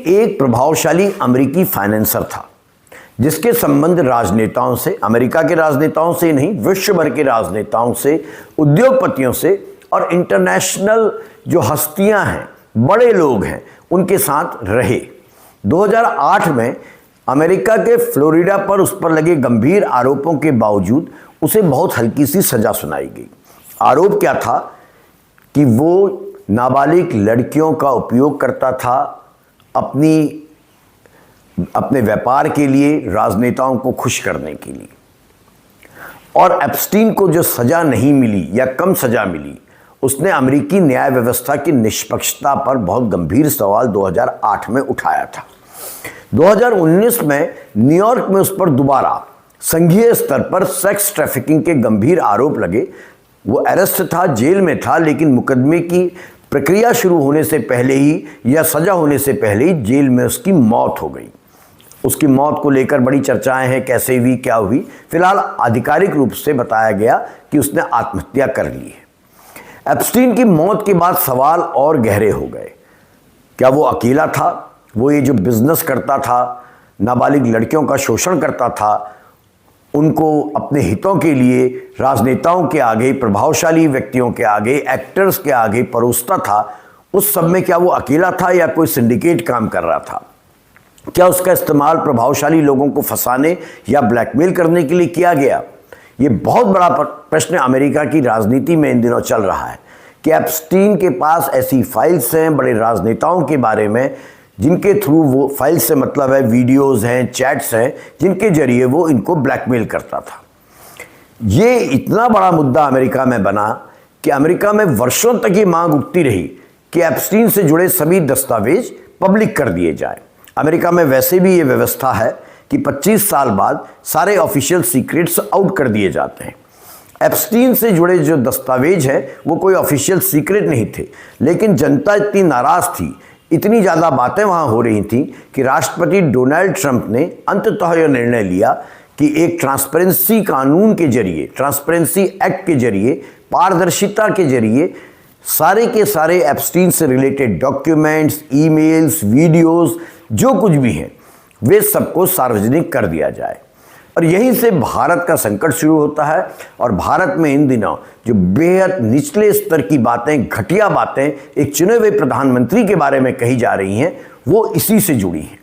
एक प्रभावशाली अमेरिकी फाइनेंसर था जिसके संबंध राजनेताओं से, अमेरिका के राजनेताओं से नहीं, विश्व भर के राजनेताओं से, उद्योगपतियों से और इंटरनेशनल जो हस्तियां हैं, बड़े लोग हैं, उनके साथ रहे। 2008 में अमेरिका के फ्लोरिडा पर उस पर लगे गंभीर आरोपों के बावजूद उसे बहुत हल्की सी सजा सुनाई गई। आरोप क्या था कि वो नाबालिग लड़कियों का उपयोग करता था अपने व्यापार के लिए, राजनेताओं को खुश करने के लिए। और एप्स्टीन को जो सजा नहीं मिली या कम सजा मिली, उसने अमेरिकी न्याय व्यवस्था की निष्पक्षता पर बहुत गंभीर सवाल 2008 में उठाया था। 2019 में न्यूयॉर्क में उस पर दोबारा संघीय स्तर पर सेक्स ट्रैफिकिंग के गंभीर आरोप लगे। वो अरेस्ट था, जेल में था, लेकिन मुकदमे की प्रक्रिया शुरू होने से पहले ही या सजा होने से पहले ही जेल में उसकी मौत हो गई। उसकी मौत को लेकर बड़ी चर्चाएं हैं, कैसे हुई, क्या हुई। फिलहाल आधिकारिक रूप से बताया गया कि उसने आत्महत्या कर ली है। एप्स्टीन की मौत के बाद सवाल और गहरे हो गए। क्या वो अकेला था? वो ये जो बिजनेस करता था, नाबालिग लड़कियों का शोषण करता था, उनको अपने हितों के लिए राजनेताओं के आगे, प्रभावशाली व्यक्तियों के आगे, एक्टर्स के आगे परोसता था, उस सब में क्या वो अकेला था या कोई सिंडिकेट काम कर रहा था? क्या उसका इस्तेमाल प्रभावशाली लोगों को फंसाने या ब्लैकमेल करने के लिए किया गया? ये बहुत बड़ा प्रश्न अमेरिका की राजनीति में इन दिनों चल रहा है कि एप्स्टीन के पास ऐसी फाइल्स हैं बड़े राजनेताओं के बारे में, जिनके थ्रू वो फाइल्स से मतलब है वीडियोस हैं, चैट्स हैं, जिनके जरिए वो इनको ब्लैकमेल करता था। ये इतना बड़ा मुद्दा अमेरिका में बना कि अमेरिका में वर्षों तक ये मांग उठती रही कि एप्स्टीन से जुड़े सभी दस्तावेज पब्लिक कर दिए जाए। अमेरिका में वैसे भी ये व्यवस्था है कि 25 साल बाद सारे ऑफिशियल सीक्रेट्स आउट कर दिए जाते हैं। एप्स्टीन से जुड़े जो दस्तावेज हैं वो कोई ऑफिशियल सीक्रेट नहीं थे, लेकिन जनता इतनी नाराज थी, इतनी ज़्यादा बातें वहाँ हो रही थी कि राष्ट्रपति डोनाल्ड ट्रंप ने अंततः यह निर्णय लिया कि एक ट्रांसपेरेंसी कानून के जरिए, ट्रांसपेरेंसी एक्ट के जरिए, पारदर्शिता के जरिए सारे के सारे एप्स्टीन से रिलेटेड डॉक्यूमेंट्स, ईमेल्स, वीडियोस, जो कुछ भी हैं, वे सबको सार्वजनिक कर दिया जाए। और यहीं से भारत का संकट शुरू होता है। और भारत में इन दिनों जो बेहद निचले स्तर की बातें, घटिया बातें एक चुने हुए प्रधानमंत्री के बारे में कही जा रही हैं, वो इसी से जुड़ी हैं।